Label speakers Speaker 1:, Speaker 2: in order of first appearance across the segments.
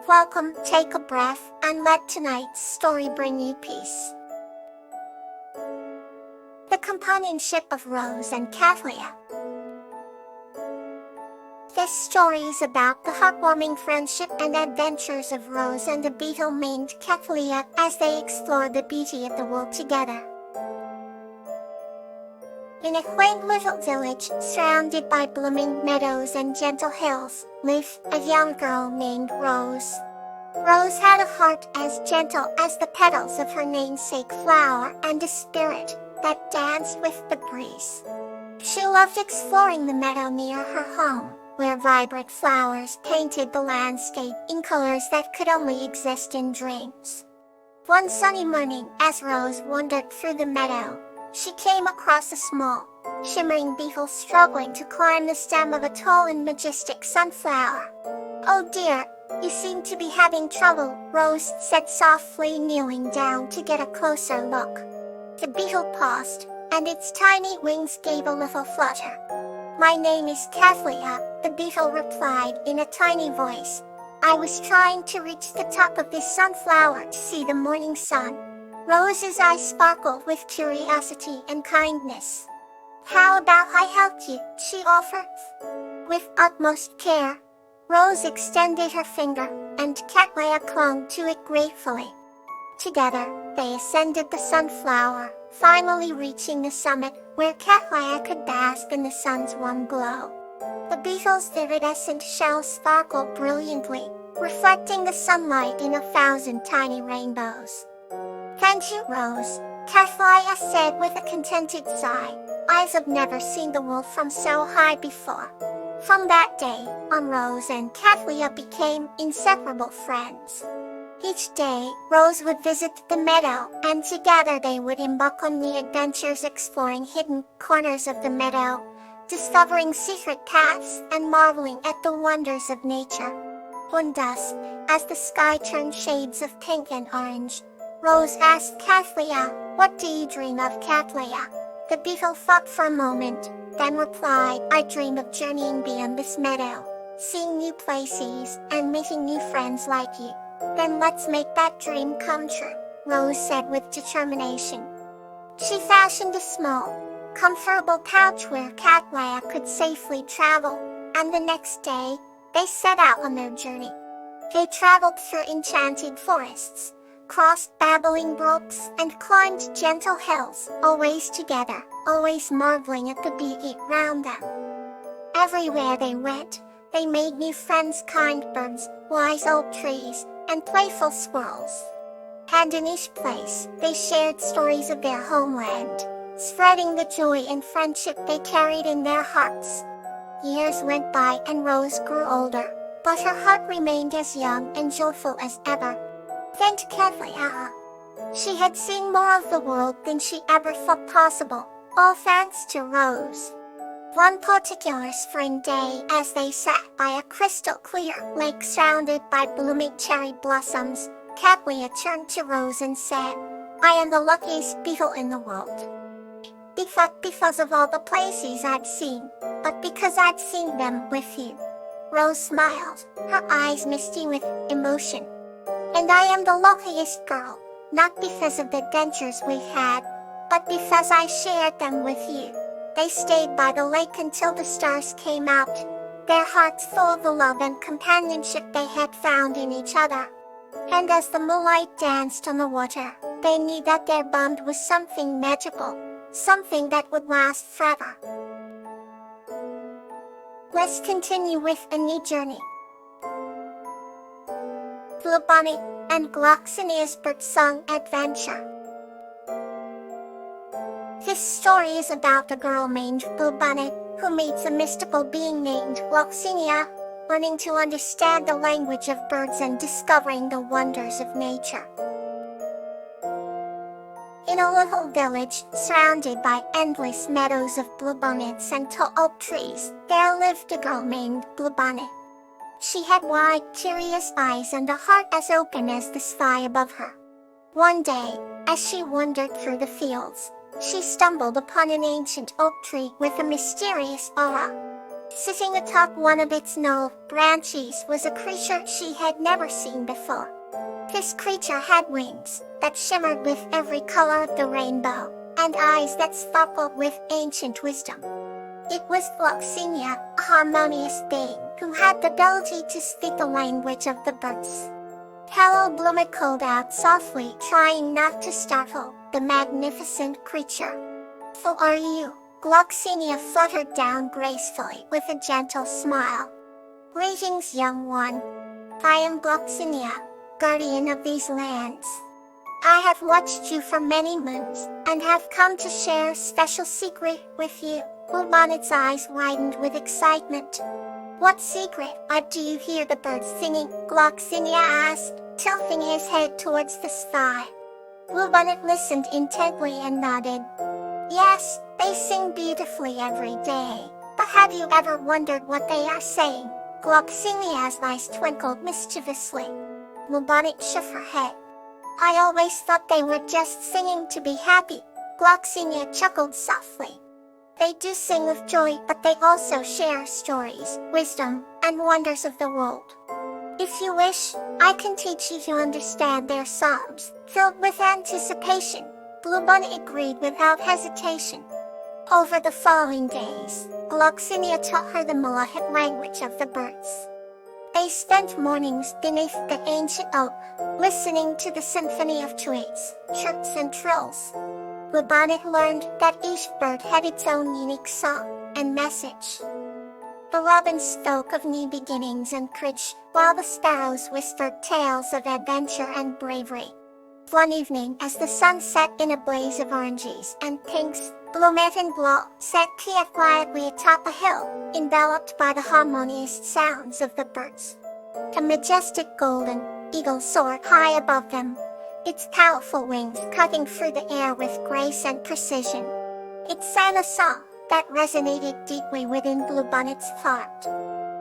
Speaker 1: Welcome, take a breath, and let tonight's story bring you peace. The Companionship of Rose and Kathleen. This story is about the heartwarming friendship and adventures of Rose and a beetle named Kathleen as they explore the beauty of the world together. In a quaint little village, surrounded by blooming meadows and gentle hills, lived a young girl named Rose. Rose had a heart as gentle as the petals of her namesake flower and a spirit that danced with the breeze. She loved exploring the meadow near her home, where vibrant flowers painted the landscape in colors that could only exist in dreams. One sunny morning, as Rose wandered through the meadow, she came across a small, shimmering beetle struggling to climb the stem of a tall and majestic sunflower. "Oh dear, you seem to be having trouble," Rose said softly, kneeling down to get a closer look. The beetle paused, and its tiny wings gave a little flutter. "My name is Kathleen," the beetle replied in a tiny voice. "I was trying to reach the top of this sunflower to see the morning sun." Rose's eyes sparkled with curiosity and kindness. "How about I help you?" she offered. With utmost care, Rose extended her finger, and Kathleen clung to it gratefully. Together, they ascended the sunflower, finally reaching the summit, where Kathleen could bask in the sun's warm glow. The beetle's iridescent shell sparkled brilliantly, reflecting the sunlight in 1,000 tiny rainbows. "Thank you, Rose," Kathleen said with a contented sigh. "I've never seen the world from so high before." From that day on, Rose and Kathleen became inseparable friends. Each day, Rose would visit the meadow, and together they would embark on the adventures exploring hidden corners of the meadow, discovering secret paths, and marveling at the wonders of nature. One dusk, as the sky turned shades of pink and orange, Rose asked Kathleen, "What do you dream of, Kathleen?" The beetle thought for a moment, then replied, "I dream of journeying beyond this meadow, seeing new places, and meeting new friends like you." "Then let's make that dream come true," Rose said with determination. She fashioned a small, comfortable pouch where Kathleen could safely travel, and the next day, they set out on their journey. They traveled through enchanted forests, crossed babbling brooks, and climbed gentle hills, always together, always marveling at the beauty around them. Everywhere they went, they made new friends, kind birds, wise old trees, and playful squirrels. And in each place, they shared stories of their homeland, spreading the joy and friendship they carried in their hearts. Years went by and Rose grew older, but her heart remained as young and joyful as ever. Then Kathleen, she had seen more of the world than she ever thought possible, all thanks to Rose. One particular spring day, as they sat by a crystal-clear lake surrounded by blooming cherry blossoms, Kathleen turned to Rose and said, "I am the luckiest beetle in the world. Because of all the places I've seen, but because I've seen them with you." Rose smiled, her eyes misty with emotion. "And I am the luckiest girl, not because of the adventures we had, but because I shared them with you." They stayed by the lake until the stars came out, their hearts full of the love and companionship they had found in each other. And as the moonlight danced on the water, they knew that their bond was something magical, something that would last forever. Let's continue with a new journey. Lullabies and Gloxinia's Birdsong Adventure. This story is about a girl named Lullabies who meets a mystical being named Gloxinia, learning to understand the language of birds and discovering the wonders of nature. In a little village, surrounded by endless meadows of bluebonnets and tall oak trees, there lived a girl named Lullabies. She had wide, curious eyes and a heart as open as the sky above her. One day, as she wandered through the fields, she stumbled upon an ancient oak tree with a mysterious aura. Sitting atop one of its knoll branches was a creature she had never seen before. This creature had wings that shimmered with every color of the rainbow, and eyes that sparkled with ancient wisdom. It was Gloxinia, a harmonious being who had the ability to speak the language of the birds. "Hello," Bloomy called out softly, trying not to startle the magnificent creature. "Who are you?" Gloxinia fluttered down gracefully with a gentle smile. "Greetings, young one. I am Gloxinia, guardian of these lands. I have watched you for many moons, and have come to share a special secret with you." Bluebonnet's eyes widened with excitement. "What secret?" "Do you hear the birds singing?" Gloxinia asked, tilting his head towards the sky. Bluebonnet listened intently and nodded. "Yes, they sing beautifully every day. But have you ever wondered what they are saying?" Gloxinia's eyes twinkled mischievously. Bluebonnet shook her head. "I always thought they were just singing to be happy." Gloxinia chuckled softly. "They do sing of joy, but they also share stories, wisdom, and wonders of the world. If you wish, I can teach you to understand their songs." Filled with anticipation, Bluebonnet agreed without hesitation. Over the following days, Gloxinia taught her the melodic language of the birds. They spent mornings beneath the ancient oak, listening to the symphony of twigs, chirps, and trills. Bluebonnet learned that each bird had its own unique song and message. The robins spoke of new beginnings and courage, while the sparrows whispered tales of adventure and bravery. One evening, as the sun set in a blaze of oranges and pinks, Bloomet and Glow sat quietly atop a hill, enveloped by the harmonious sounds of the birds. A majestic golden eagle soared high above them, its powerful wings cutting through the air with grace and precision. It sang a song that resonated deeply within Bluebonnet's heart.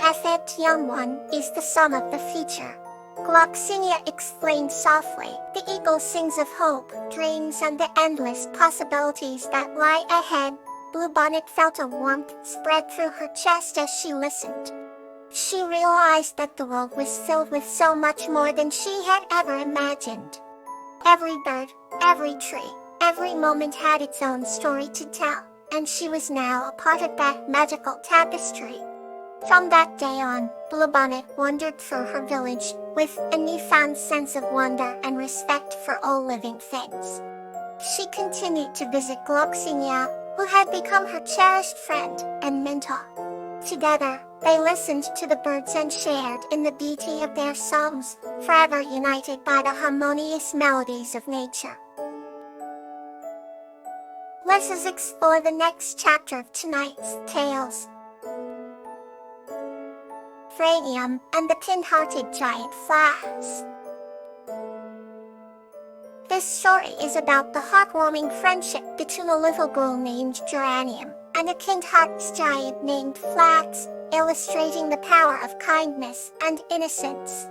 Speaker 1: "That young one is the song of the future," Gloxinia explained softly. "The eagle sings of hope, dreams, and the endless possibilities that lie ahead." Bluebonnet felt a warmth spread through her chest as she listened. She realized that the world was filled with so much more than she had ever imagined. Every bird, every tree, every moment had its own story to tell, and she was now a part of that magical tapestry. From that day on, Bluebonnet wandered through her village with a newfound sense of wonder and respect for all living things. She continued to visit Gloxinia, who had become her cherished friend and mentor. Together, they listened to the birds and shared in the beauty of their songs, forever united by the harmonious melodies of nature. Let us explore the next chapter of tonight's tales. Franium and the Kind-Hearted Giant Flax. This story is about the heartwarming friendship between a little girl named Geranium and a kind-hearted giant named Flax, illustrating the power of kindness and innocence.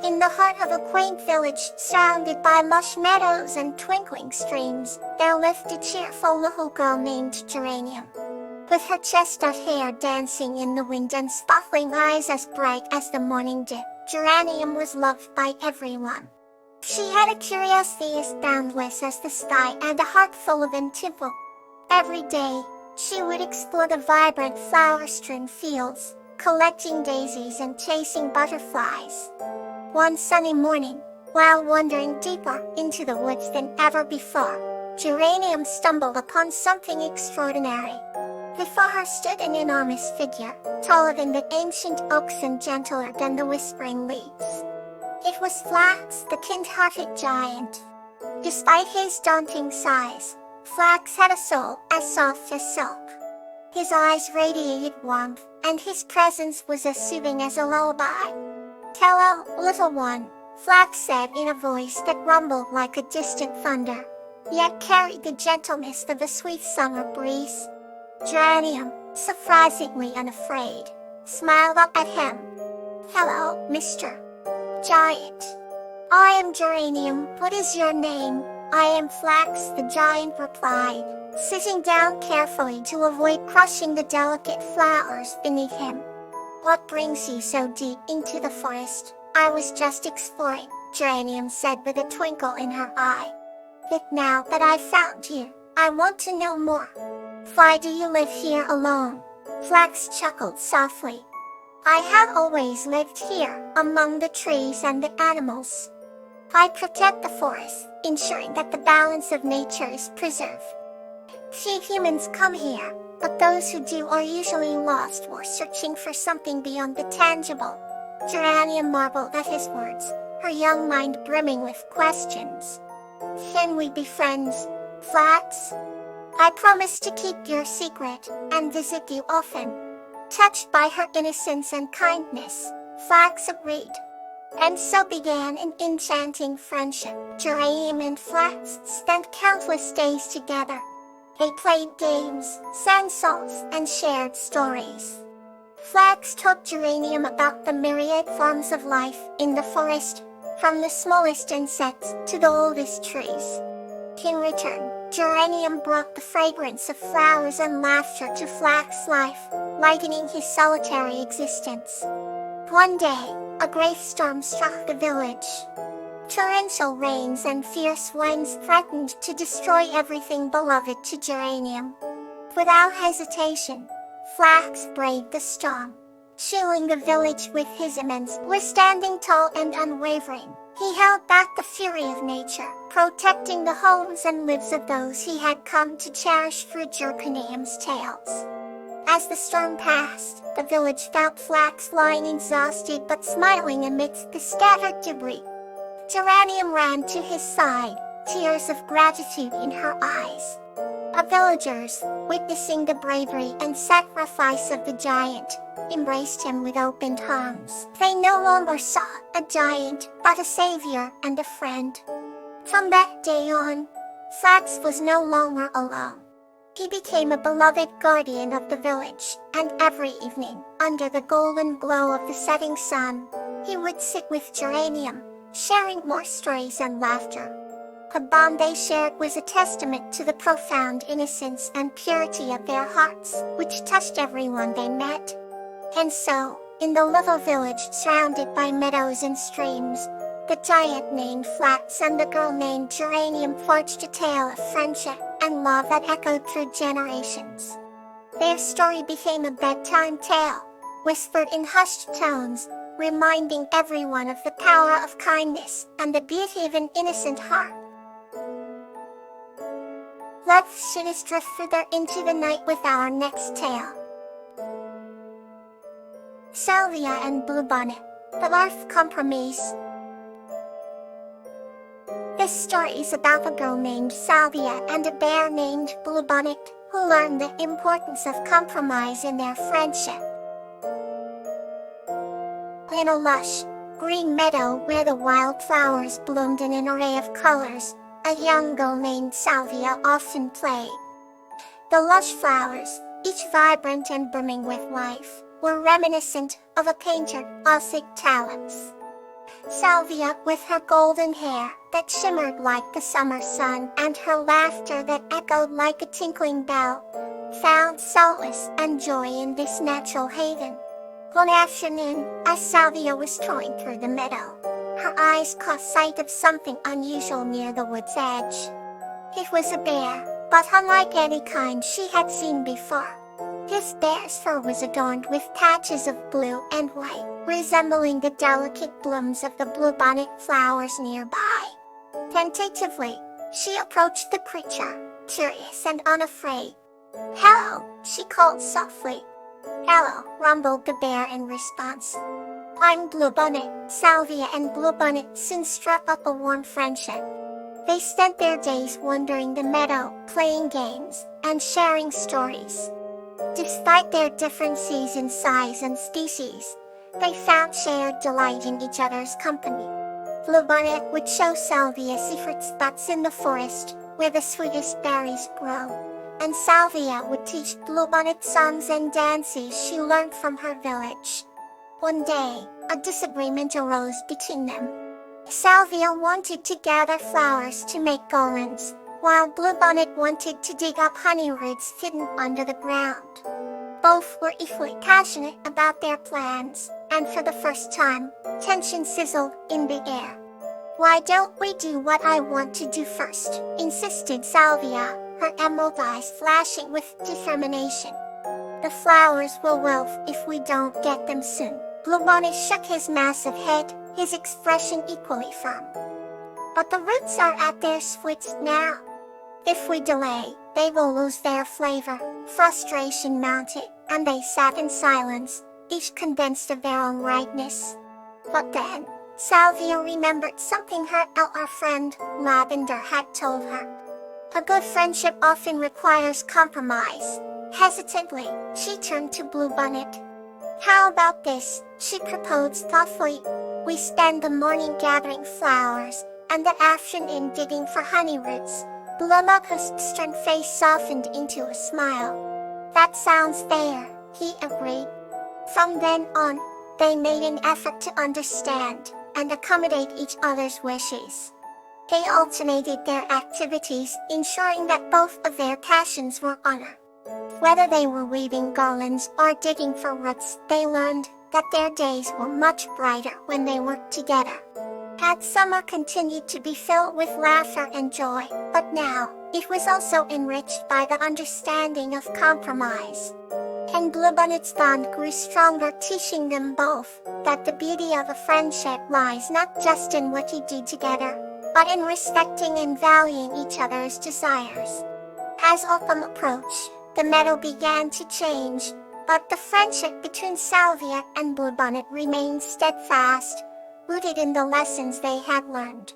Speaker 1: In the heart of a quaint village surrounded by lush meadows and twinkling streams, there lived a cheerful little girl named Geranium. With her chestnut hair dancing in the wind and sparkling eyes as bright as the morning dew, Geranium was loved by everyone. She had a curiosity as boundless as the sky and a heart full of intuition. Every day, she would explore the vibrant flower-strewn fields, collecting daisies and chasing butterflies. One sunny morning, while wandering deeper into the woods than ever before, Geranium stumbled upon something extraordinary. Before her stood an enormous figure, taller than the ancient oaks and gentler than the whispering leaves. It was Flax, the kind-hearted giant. Despite his daunting size, Flax had a soul as soft as silk. His eyes radiated warmth, and his presence was as soothing as a lullaby. "Hello, little one," Flax said in a voice that rumbled like a distant thunder, yet carried the gentleness of a sweet summer breeze. Geranium, surprisingly unafraid, smiled up at him. "Hello, Mr. Giant. I am Geranium. What is your name?" "I am Flax," the giant replied. sitting down carefully to avoid crushing the delicate flowers beneath him. "What brings you so deep into the forest?" "I was just exploring," Geranium said with a twinkle in her eye. "But now that I've found you, I want to know more. Why do you live here alone?" Flax chuckled softly. "I have always lived here, among the trees and the animals. I protect the forest, ensuring that the balance of nature is preserved. Few humans come here, but those who do are usually lost or searching for something beyond the tangible." Geranium marveled at his words, her young mind brimming with questions. "Can we be friends, Flax? I promise to keep your secret, and visit you often." Touched by her innocence and kindness, Flax agreed. And so began an enchanting friendship. Geranium and Flax spent countless days together. They played games, sang songs, and shared stories. Flax taught Geranium about the myriad forms of life in the forest, from the smallest insects to the oldest trees. In return, Geranium brought the fragrance of flowers and laughter to Flax's life, lightening his solitary existence. One day, a great storm struck the village. Torrential rains and fierce winds threatened to destroy everything beloved to Geranium. Without hesitation, Flax braved the storm, shielding the village with his immense was standing tall and unwavering. He held back the fury of nature, protecting the homes and lives of those he had come to cherish through Geranium's tales. As the storm passed, the village found Flax lying exhausted but smiling amidst the scattered debris. Geranium ran to his side, tears of gratitude in her eyes. The villagers, witnessing the bravery and sacrifice of the giant, embraced him with open arms. They no longer saw a giant, but a savior and a friend. From that day on, Flax was no longer alone. He became a beloved guardian of the village, and every evening, under the golden glow of the setting sun, he would sit with Geranium, sharing more stories and laughter. The bond they shared was a testament to the profound innocence and purity of their hearts, which touched everyone they met. And so, in the little village surrounded by meadows and streams, the giant named Flax and the girl named Geranium forged a tale of friendship and love that echoed through generations. Their story became a bedtime tale, whispered in hushed tones, reminding everyone of the power of kindness and the beauty of an innocent heart. Let's drift further into the night with our next tale. Salvia and Bluebonnet, the Larf Compromise. This story is about a girl named Salvia and a bear named Bluebonnet, who learned the importance of compromise in their friendship. In a lush, green meadow where the wildflowers bloomed in an array of colors, a young girl named Salvia often played. The lush flowers, each vibrant and brimming with life, were reminiscent of a painter's Ossic talents. Salvia, with her golden hair that shimmered like the summer sun and her laughter that echoed like a tinkling bell, found solace and joy in this natural haven. One afternoon, as Salvia was strolling through the meadow, her eyes caught sight of something unusual near the wood's edge. It was a bear, but unlike any kind she had seen before. This bear's fur was adorned with patches of blue and white, resembling the delicate blooms of the bluebonnet flowers nearby. Tentatively, she approached the creature, curious and unafraid. "Hello," she called softly. "Hello," rumbled the bear in response. "I'm Bluebonnet." Salvia and Bluebonnet soon struck up a warm friendship. They spent their days wandering the meadow, playing games, and sharing stories. Despite their differences in size and species, they found shared delight in each other's company. Bluebonnet would show Salvia secret spots in the forest, where the sweetest berries grow, and Salvia would teach Bluebonnet songs and dances she learned from her village. One day, a disagreement arose between them. Salvia wanted to gather flowers to make garlands, while Bluebonnet wanted to dig up honey roots hidden under the ground. Both were equally passionate about their plans, and for the first time, tension sizzled in the air. "Why don't we do what I want to do first?" insisted Salvia, her emerald eyes flashing with determination. "The flowers will wilt if we don't get them soon." Bluebonnet shook his massive head, his expression equally firm. "But the roots are at their sweets now. If we delay, they will lose their flavor." Frustration mounted, and they sat in silence, each convinced of their own rightness. But then, Salvia remembered something her elder friend, Lavender, had told her. "A good friendship often requires compromise." Hesitantly, she turned to Bluebonnet. "How about this?" she proposed thoughtfully. "We spend the morning gathering flowers, and the afternoon digging for honey roots." Bluebonnet's stern face softened into a smile. "That sounds fair," he agreed. From then on, they made an effort to understand and accommodate each other's wishes. They alternated their activities, ensuring that both of their passions were honored. Whether they were weaving garlands or digging for roots, they learned that their days were much brighter when they worked together. That summer continued to be filled with laughter and joy, but now, it was also enriched by the understanding of compromise. And Bluebonnet's bond grew stronger, teaching them both that the beauty of a friendship lies not just in what you do together, but in respecting and valuing each other's desires. As autumn approached, the meadow began to change, but the friendship between Salvia and Bluebonnet remained steadfast, rooted in the lessons they had learned.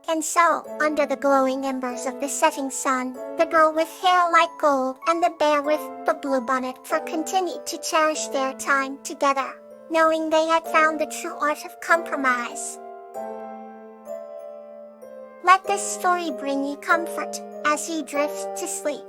Speaker 1: And so, under the glowing embers of the setting sun, the girl with hair like gold and the bear with the bluebonnet fur continued to cherish their time together, knowing they had found the true art of compromise. Let this story bring you comfort as you drift to sleep.